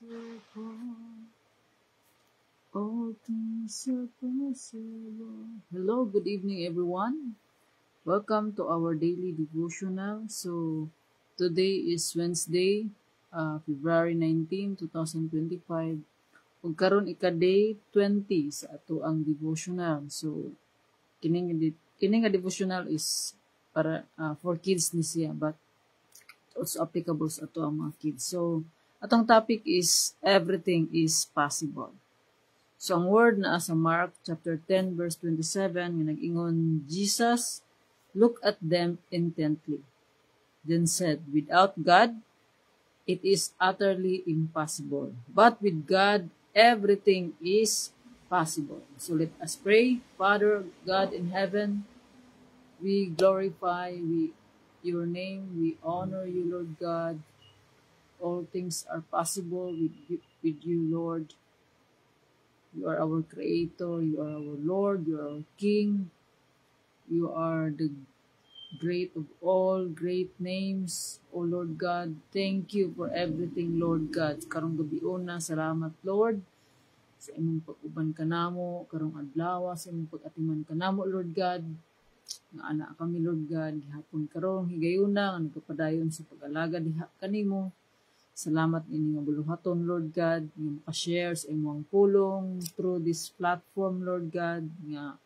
All things are possible. Hello, good evening, everyone. Welcome to our daily devotional. So, today is Wednesday, February 19, 2025. Ug karon ika-day 20 sa ato ang devotional. So, kining nga devotional is para for kids ni siya, but also applicable sa ato ang mga kids. So, atong topic is everything is possible. So, ang word na sa Mark chapter 10 verse 27, nga nag-ingon, Jesus looked at them intently, then said, without God, it is utterly impossible. But with God, everything is possible. So let us pray. Father, God in heaven, we glorify your name. We honor you, Lord God. All things are possible with you, Lord. You are our Creator, you are our Lord, you are our King, you are the great of all great names, O Lord God. Thank you for everything, Lord God. Karong gabi una, salamat, Lord, sa imong pag-uban kanamo, karong adlaw, sa imong pag-atiman kanamo, Lord God. Nga anak kami, Lord God, gihapon karong higayuna, nga nagkapadayon sa pag-alaga diha kanimo. Salamat ini nga buluhaton, Lord God, nga makashare sa imong pulong through this platform, Lord God, nga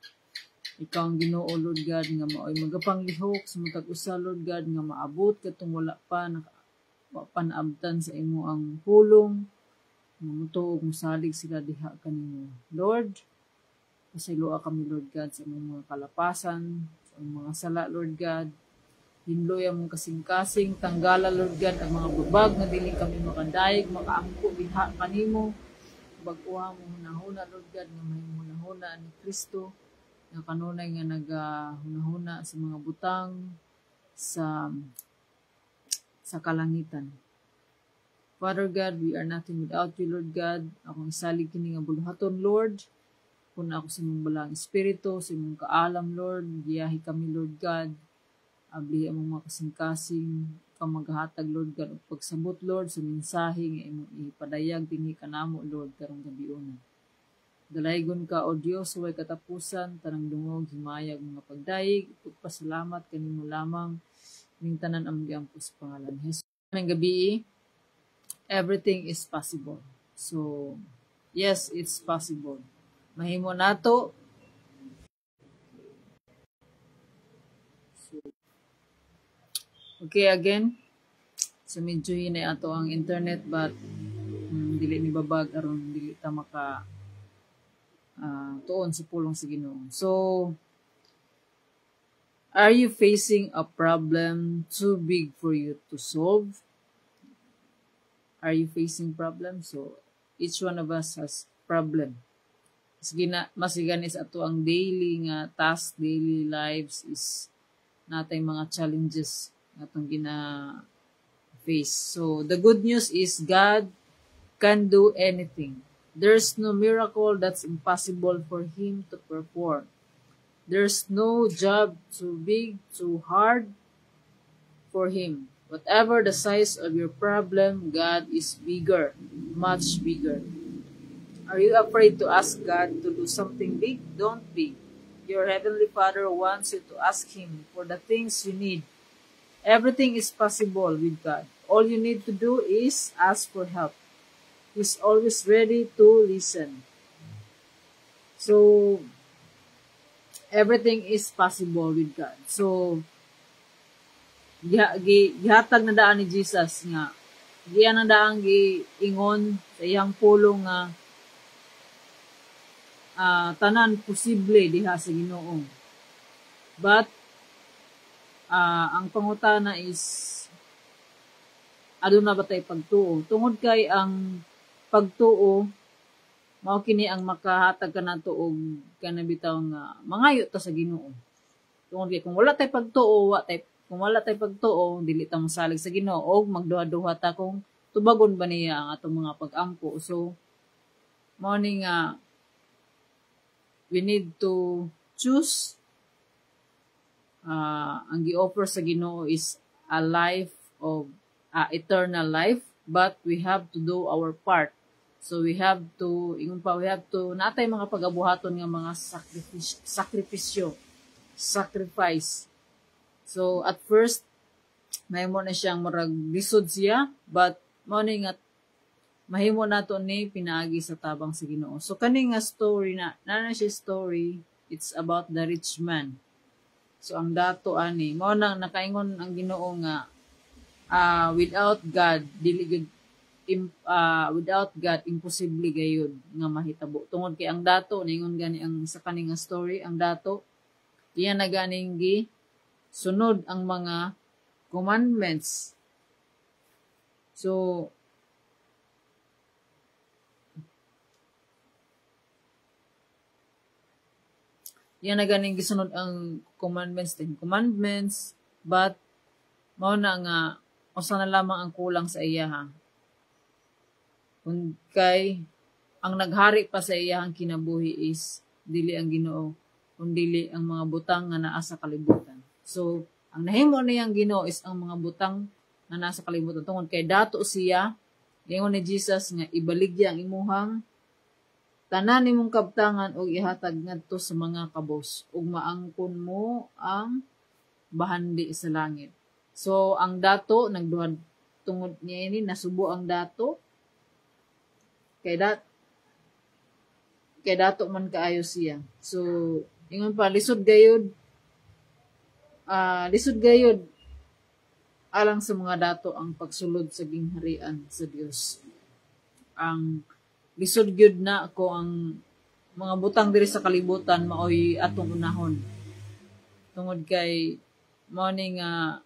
ikaw ang Ginoo, Lord God, nga maoy magapanglihok sa matag usa, Lord God, nga maabot katong wala pa panaabtan sa imo ang pulong, nga mutuog musalig sila diha kanimo. Lord, pasayloa kami, Lord God, sa imong mga kalapasan, sa imong mga sala, Lord God. Hinloy ang kasing-kasing, tanggala, Lord God, ang mga babag na dili kami makadayeg, makaangko diha kanimo. Baguha mo hunahuna, Lord God, nga may hunahuna ni Kristo, nga kanunay nga naghunahuna sa mga butang sa kalangitan. Father God, we are nothing without you, Lord God. Akong isalig kini nga buluhaton, Lord. Kung ako sa imong balang espiritu, sa imong kaalam, Lord, giyahi kami, Lord God. Abli ang mga kasing-kasing kamaghatag, Lord God, o pagsabot, Lord, sa mensahe nga imong ipadayag dinhi kanamo, Lord, karong gabi una. Dalaygon ka, O Dios, huway katapusan, tanang dungog, himayag mga pagdayig, ipagpasalamat kanimo lamang, ning tanan ang giampo sa pangalan ni Jesus. Ngayong gabi, everything is possible. So, yes, it's possible. Mahimo nato. Okay, again, so medyo hinay ato ang internet, but dili ni babag aron dili ta maka tuon sa pulong sa Ginoo. So, are you facing a problem too big for you to solve? Are you facing problems? So, each one of us has problem. Masigan is ato ang daily nga task, daily lives is natay mga challenges atong face. So, the good news is God can do anything. There's no miracle that's impossible for Him to perform. There's no job too big, too hard for Him. Whatever the size of your problem, God is bigger, much bigger. Are you afraid to ask God to do something big? Don't be. Your Heavenly Father wants you to ask Him for the things you need. Everything is possible with God. All you need to do is ask for help. He's always ready to listen. So, everything is possible with God. So, gihatag na daan ni Jesus nga, giyan na daan giingon sa iyang pulong nga, tanan posible diha sa Ginoo. But, ang pangutana is, aduna ba tay pagtuo? Tungod kay ang pagtuo, mao kini ang makahatag kanato og kanabitaw nga mangayo ta sa Ginoo. Tungod kay kung wala tay pagtuo, dili ta masalig sa Ginoo og magduha-duha ta kung tubagon ba niya ang atong mga pag-ampo. So, mao ni nga we need to choose. Ang gi-offer sa Ginoo is a life of eternal life, but we have to do our part. So we have to, natay mga pag-abuhaton nga mga sacrifice. So at first, mahimo na siyang marag lisod siya, but mao ni nga mahimo nato ni pinaagi sa tabang sa Ginoo. So kani nga story na siya story, it's about the rich man. So ang dato ani, mao nang nakaingon ang Ginoo nga without God without God imposible gayud nga mahitabo. Tungod kay ang dato ningon gani ang sa kani nga story, ang dato iya na ganing gi sunod ang mga commandments. So yan na ganing gisunod ang commandments, 10 commandments, but mao na nga usa na lamang ang kulang sa iya ha. Kung kay ang naghari pa sa iyahang kinabuhi is dili ang Ginoo, kundi ang mga butang nga naa sa kalibutan. So ang nahimo niyang Ginoo is ang mga butang nga nasa kalibutan. Tungod kay dato siya, ingon ni Jesus nga ibaligya ang imuhang tanan nimong kabtangan o ihatag ngadto sa mga kabos ug maangkon mo ang bahandi sa langit. So ang dato nagduha tungod niya ini nasubo ang dato kay dato man kaayo siya. So ingon pa lisod gayud alang sa mga dato ang pagsulod sa gingharian sa Dios. Ang lisod gyud na ako ang mga butang diri sa kalibutan maoy atong unahon. Tungod kay mao ni nga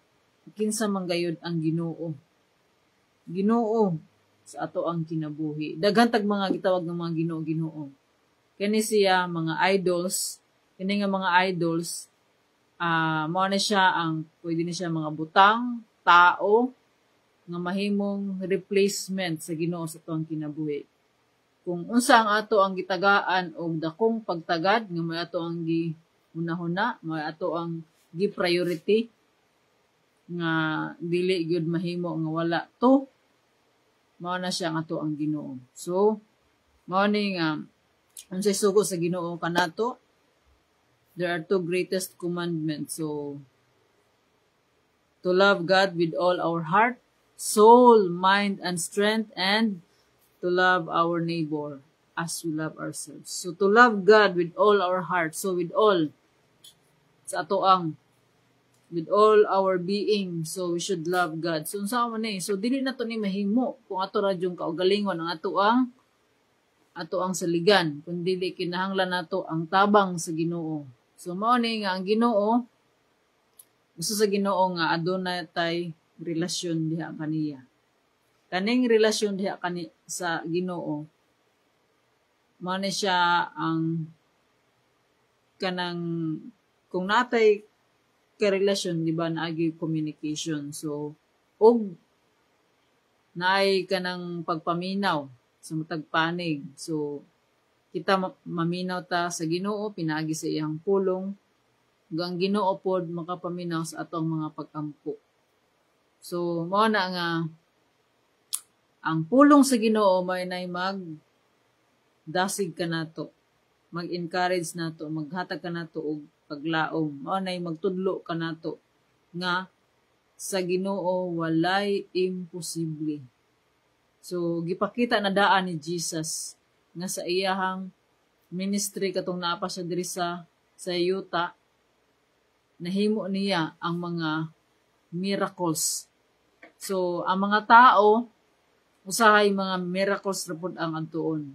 kinsa man gayud ang Ginoo. Ginoo sa ato ang kinabuhi. Daghan tag mga gitawag ng mga Ginoo. Kani siya mga idols, kini nga mga idols mao na siya ang pwede ni siya mga butang, tao nga mahimong replacement sa Ginoo sa ato ang kinabuhi. Kung unsa ang ato ang gitagaan og dakong pagtagad nga may ato ang gihunahuna, may ato ang gi-priority nga dili gyud mahimo nga wala to, mao na siya ang ato ang Ginoo. So mao ni nga unsay sugo sa Ginoo kanato, there are two greatest commandments. So to love God with all our heart, soul, mind, and strength, and to love our neighbor as we love ourselves. So to love God with all our heart, so with all sa ato ang with all our being, so we should love God. So unsa man ni? So dili na to ni mahimo kung ato ra jung kaugalingon ang ato ang saligan, kun dili kinahanglan nato ang tabang sa Ginoo. So mao ni nga ang Ginoo gusto sa Ginoo nga adunay tay relasyon diha kaniya. Kaning relasyon diha sa Ginoo mao ni siya ang kanang kung natay ka relasyon, di ba, naagi communication. So og naay kanang pagpaminaw sa matag panig. So kita maminaw ta sa Ginoo pinaagi sa iyang pulong ug ang Ginoo pod makapaminaw sa atong mga pag-ampo. So mao na nga ang pulong sa Ginoo may nay magdasig kanato, mag-encourage nato, maghatag kanato og paglaom. Mao nay magtudlo kanato nga sa Ginoo walay imposible. So gipakita na daan ni Jesus nga sa iyahang ministry katong naa pa siya diri sa yuta, nahimo niya ang mga miracles. So ang mga tao usahay mga miracles ra pud ang adtuon.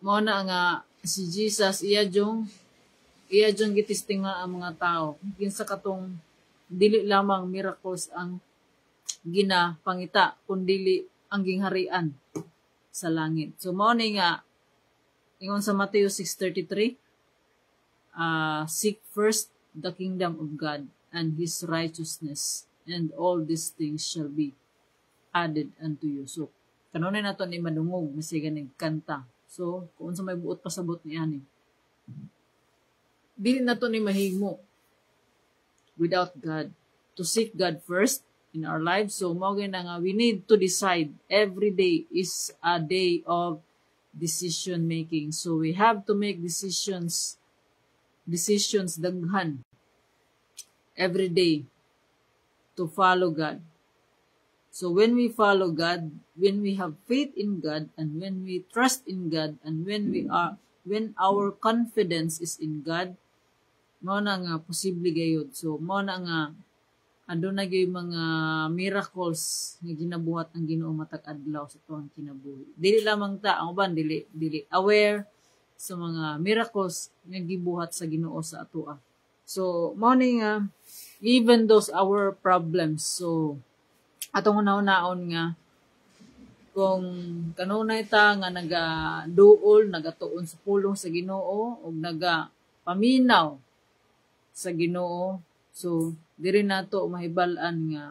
Mao na nga si Jesus iya jung gitistingan ang mga tao. Kinsa katong dili lamang miracles ang ginapangita kundi ang gingharian sa langit. So mao ni nga ingon sa Mateo 6:33, seek first the kingdom of God and His righteousness, and all these things shall be added unto you. So kanunay nato ni madungog masiga ning kanta. So kung unsa may buot pasabot ni ani, dili nato ni mahimo without God. To seek God first, in our lives. So mao gyud na nga we need to decide. Every day is a day of decision making. So we have to make decisions daghan every day to follow God. So when we follow God, when we have faith in God, and when we trust in God, and when our confidence is in God, mao na nga posible gayud. So mao na nga aduna gyud mga miracles nga ginabuhat ang Ginoo matag adlaw sa tuwang kinabuhi. Dili lamang ta ang uban dili aware sa mga miracles nga gibuhat sa Ginoo sa atoa. So mao ni nga even those our problems. So atong una-unaon nga kung kanunay ta nga nagaduol, nagatuon sa pulong sa Ginoo ug nagapaminaw sa Ginoo, so diri nato mahibal-an nga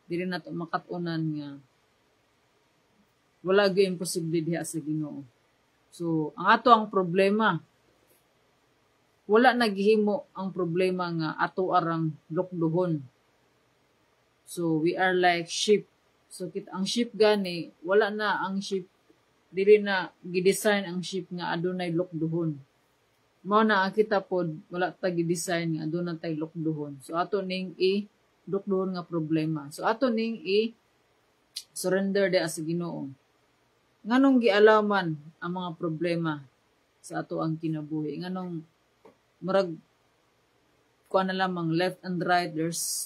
diri nato makatunan nga wala gyud imposible diha sa Ginoo. So ang ato ang problema, wala naghimo ang problema nga ato arang lukduhon. So we are like sheep. So ang sheep gani, wala na ang sheep, dili na gidesign ang sheep nga adunay lukduhon. Mao na kita pod wala ta gidesign nga adunay tay lukduhon. So ato ning lukduhon nga problema. So ato ning surrender di sa Ginoo. Nganong gialaman ang mga problema sa ato ang kinabuhi? Nganong murag kuan na lamang left and right,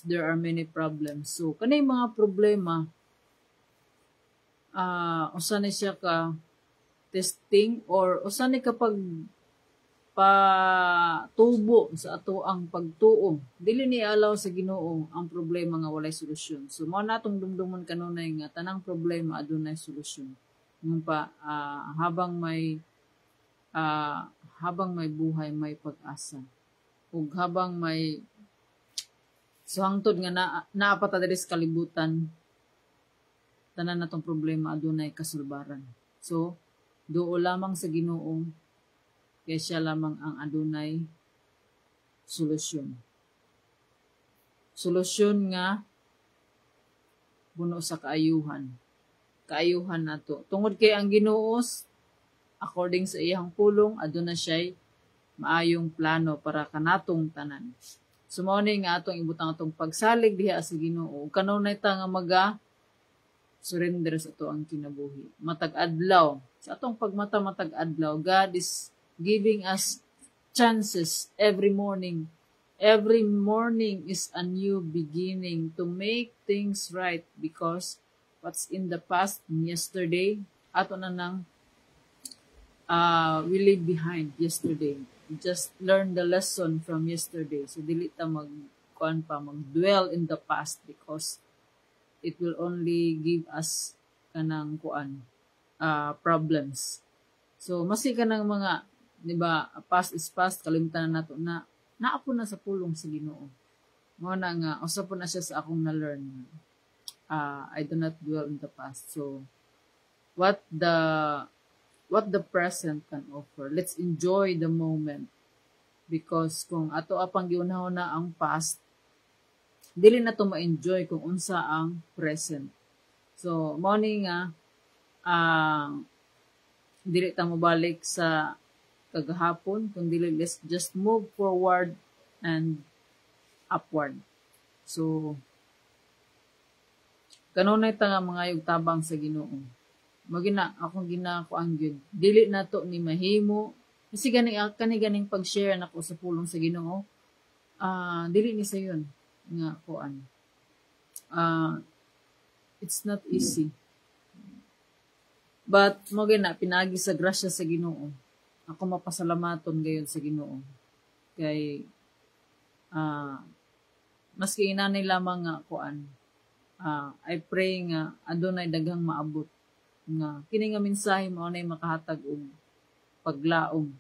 there are many problems. So kanay mga problema usa ni siya ka testing or usa ni kapag patubo sa ato ang pagtuo. Dili ni alaw sa Ginoo ang problema nga walay solusyon. So mao natong dumdumon kanunay nga tanang problema adunay solusyon. Ngun pa habang may buhay may pag-asa. Ug habang may so hangtod nga naapa ta diri sa kalibutan, tanan natong problema adunay kasulbaran. So duo lamang sa Ginoo kay siya lamang ang adunay solusyon. Solusyon nga puno sa kaayuhan. Kaayuhan nato. Tungod kay ang Ginoo according sa iyang pulong aduna siya'y maayong plano para kanatong tanan. So mao ni nga atong ibutang atong pagsalig diha sa Ginoo. Kanunay ta nga surrender sa ato ang kinabuhi. Matag adlaw, sa atong pagmata matag adlaw, God is giving us chances every morning. Every morning is a new beginning to make things right because what's in the past, yesterday, ato na nang we leave behind yesterday. Just learn the lesson from yesterday. So dili ta mag-dwell in the past because it will only give us kanang problems. So masi kanang mga, di ba, past is past, kalimtan na nato na naapo na sa pulong sa Ginoo. Mao na nga usa po na siya sa akong na-learn. I do not dwell in the past. So what the present can offer. Let's enjoy the moment. Because kung ato apang giunahon na ang past, dili na to ma-enjoy kung unsa ang present. So, mao ni nga, dili ta mobalik sa kagahapon, kung dili let's just move forward and upward. So, kanunay ta nga mga tabang sa Ginoo. Magina akong ginakuan gyud dili nato ni mahimo kasi ganing pag-share nako sa pulong sa Ginoo, dili ni sayon nga kuan, it's not easy, but mo gina pinagi sa grasya sa Ginoo ako mapasalamaton gayon sa Ginoo kay maski inanay lamang nga kuan, I pray nga adunay daghang maabot nga kini nga mensahe mao nay makahatag og paglaom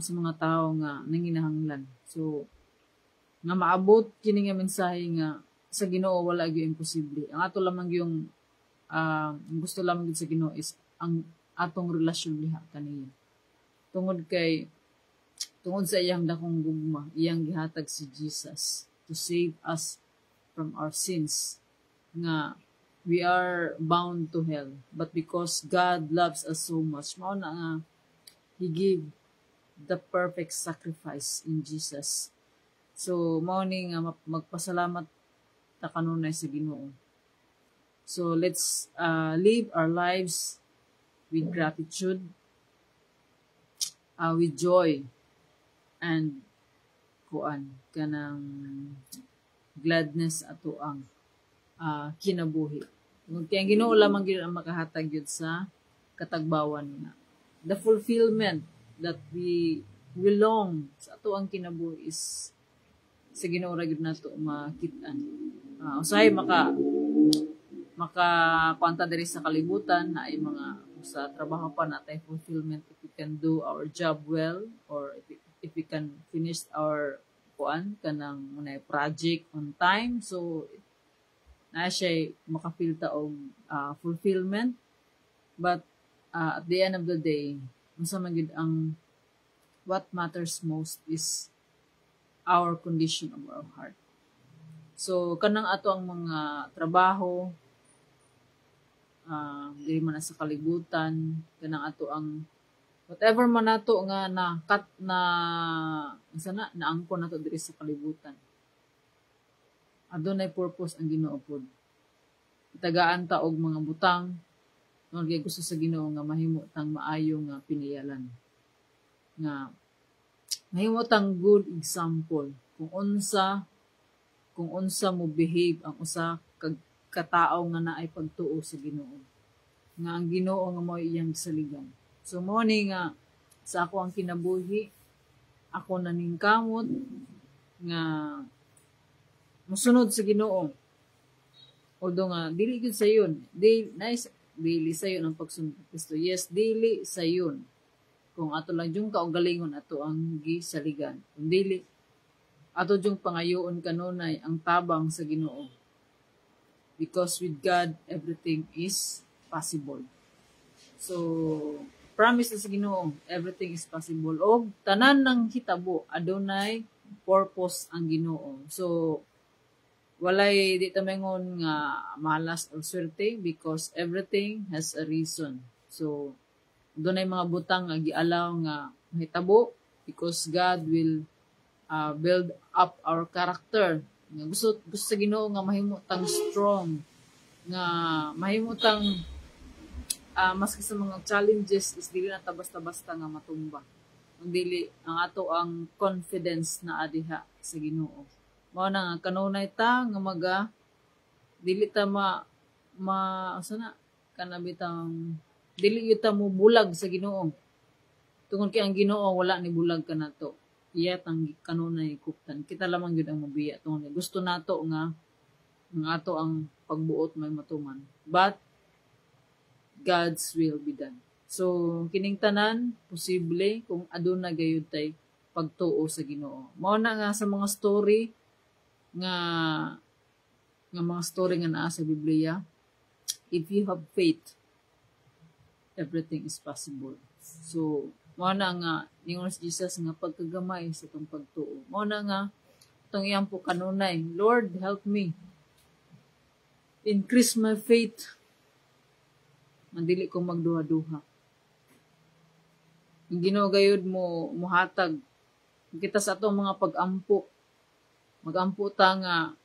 sa mga tao nga nanginahanglan. So nga maabot kini nga mensahe nga sa Ginoo wala gyud imposible. Ang ato lamang yung gusto lamang gyud sa Ginoo is ang atong relasyon diha kaniya. Tungod sa iyang dakong gugma, iyang gihatag si Jesus to save us from our sins nga we are bound to hell, but because God loves us so much, mao na nga He gave the perfect sacrifice in Jesus. So mao ni nga magpasalamat ta kanunay sa Ginoo. So let's live our lives with gratitude, with joy, and kanang gladness ato ang kinabuhi. Kaya ang Ginoo lamang gyud ang makahatag gyud sa katagbawan nga. The fulfillment that we long sa ato ang kinabuhi is sa Ginoo ra gyud nato makit-an. Usahay maka diri sa kalibutan na ay mga sa trabaho pa natay fulfillment if we can do our job well, or if we can finish our kanang project on time, so na siya makafeel ta og fulfillment. But at the end of the day, unsa man gid ang what matters most is our condition of our heart. So kanang ato ang mga trabaho, dili man sa kalibutan, kanang ato ang whatever man nato nga naangkon nato diri sa kalibutan. Adunay purpose ang Ginoo pod. Itagaan ta og mga butang, kay gusto sa Ginoo nga mahimo tang maayo nga piniyalan. Nga mahimo tang good example kung unsa mo behave ang usa kag katao nga naay pagtuo sa Ginoo. Nga ang Ginoo nga mao iyang saligan. So mo ni nga sa ako ang kinabuhi, ako naningkamot nga musunod sa Ginoo. Although nga dili gyud sayon, dili sayon ang pagsunod kay Kristo. Yes, dili sayon. Kung ato lang jung kaugalingon ato ang gisaligan. Kung dili ato jung pangayoon kanunay ang tabang sa Ginoo. Because with God, everything is possible. So, promise na sa Ginoo, everything is possible. O, tanan ng hitabo, adunay purpose ang Ginoo. So, walay di tamingon nga malas or swerte because everything has a reason. So, adunay mga butang nga gialaw nga hitabo because God will build up our character. Gusto sa Ginoo nga mahimo tang strong, nga mahimo tang maski sa mga challenges is dili na basta-basta nga matumba. Ang dili ang ato ang confidence na adiha sa Ginoo. Mao na nga kanunay ta nga dili ta kanabitang dili yuta mo bulag sa Ginoo. Tungod kay ang Ginoo wala ni bulag kanato. Iya tang kanunay kuptan. Kita lamang gyud ang mabiya tungod gusto nato nga ato ang pagbuot may matuman. But God's will be done. So kining tanan posible kung aduna gayud tay pagtuo sa Ginoo. Mao na nga sa mga story nga naa sa Biblia, if you have faith, everything is possible. So mao na nga ningon si Jesus nga pagkagamay sa tong pagtuo. Mao na nga tong iyang po kanunay, Lord, help me. Increase my faith. Mandili ko magduha-duha. Ang Ginoo gayud mo muhatag kita sa atong mga pag-ampo. Mag-ampo ta nga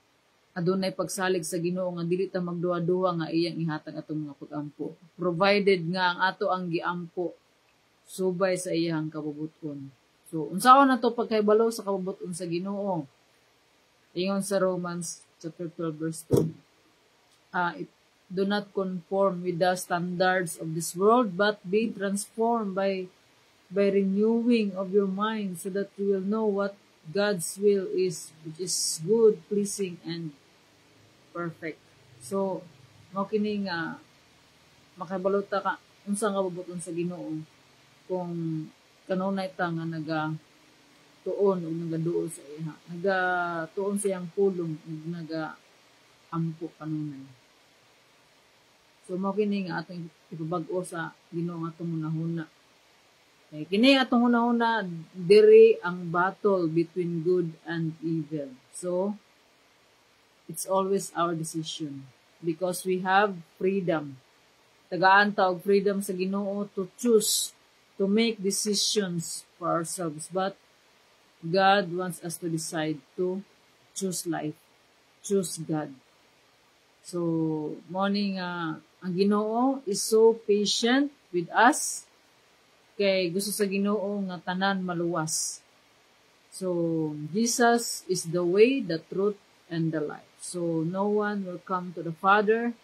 adunay pagsalig sa Ginoo nga dili ta magduha-duha nga iyang ihatag atong mga pag-ampo. Provided nga ang ato ang giampo subay sa iyang kabubuton. So, unsaon na to pagkahibalo sa kabubuton sa Ginoo? Ingon sa Romans chapter 12 verse 2. Do not conform with the standards of this world, but be transformed by renewing of your mind, so that you will know what God's will is, which is good, pleasing, and perfect. So, mao kini nga makahibalo ta ka unsa nga kabubuton sa Ginoo kung kanunay ta nga tuon o nagaduol sa iha. Tuon sa iyang pulong o ampo kanunay. So, mao kini nga atong ipabag-o sa Ginoo nga atong hunahuna. Kini atong hunahuna, diri ang battle between good and evil. So, It's always our decision because we have freedom. Tagaan ta og freedom sa Ginoo to choose, to make decisions for ourselves. But God wants us to decide to choose life, choose God. So, morning, ang Ginoo is so patient with us kay gusto sa Ginoo nga tanan maluwas. So, Jesus is the way, the truth, and the life. So, no one will come to the Father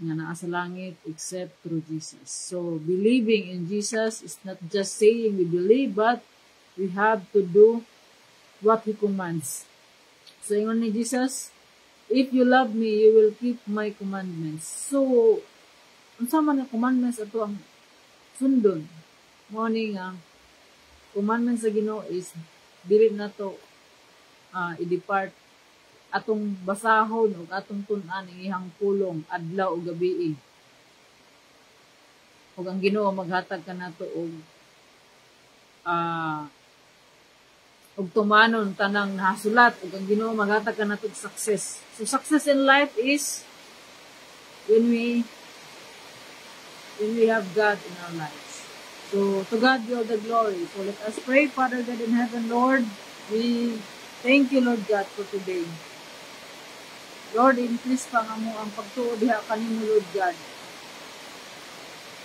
nga naa sa langit except through Jesus. So, believing in Jesus is not just saying we believe, but we have to do what He commands. So, ingon ni Jesus, if you love me, you will keep my commandments. So, unsa man ang commandments ato ang sundon? Morning nga, commandments sa Ginoo is dili na to i-depart atong basahon ug atong tun-an ang iyang pulong adlaw ug gabi. Ug ang Ginoo maghatag kanato og tumanon tanang nahasulat ug ang Ginoo maghatag kanato og success. So success in life is when we have God in our lives. So to God be all the glory. So let us pray. Father God in heaven, Lord, we thank you, Lord God, for today. Lord, increase pa nga mo ang pagtuo diha kanimo, Lord God.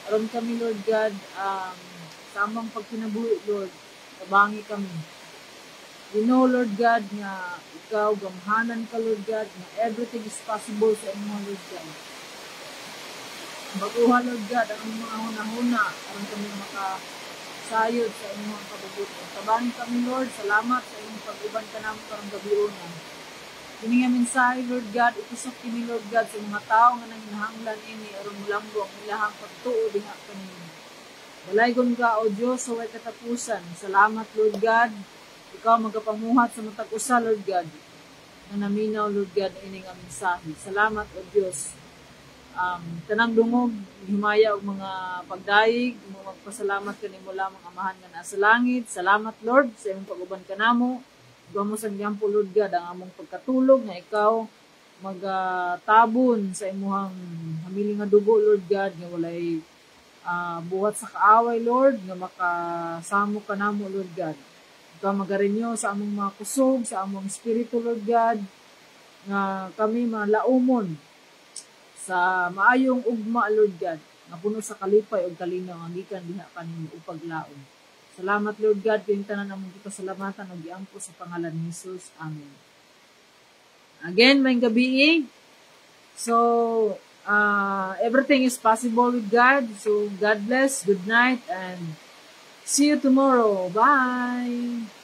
Aron kami, Lord God, sa among pagkinabuhi, Lord, tabangi kami. We know, Lord God, nga ikaw, gamhanan ka, Lord God, nga everything is possible sa imo, Lord God. Baguha, Lord God, ang mga hunahuna, aron kami makasayod sa imo ang kabubuti. Tabangi kami, Lord, salamat sa imong pag-uban ka namin karong gabi-una. Kini nga mensahe, Lord God, itusok kini, Lord God, sa mga tao nga nanginahanglan ini aron mulambo ang ilahang pagtuo diha kanimo. Balaygon ka, O Diyos, sa way katapusan. Salamat, Lord God. Ikaw magapamuhat sa matag usa, Lord God, na naminaw, Lord God, ining ang mensahe. Salamat, O Diyos. Tanang dungog, himaya og mga pagdayig, magpasalamat kanimo lamang amahan nga naa sa langit. Salamat, Lord, sa imong pag-uban kanamo. Gamo sa gyampo, Lord God, ang among pagkatulog na ikaw magtabon sa imuhang hamili nga dugo, Lord God, nga walay buhat sa kaaway, Lord, nga makasamo ka namo, Lord God. Ikaw magarinyo sa among mga kusog, sa among espiritu, Lord God, nga kami malaumon sa maayong ugma, Lord God, nga puno sa kalipay o kalinaw ang gikan diha kanimo upag laom. Salamat, Lord God, kayong tanan among gipasalamatan o giampo sa pangalan ni Jesus. Amen. Again, may gabi. So, everything is possible with God. So, God bless, good night, and see you tomorrow. Bye!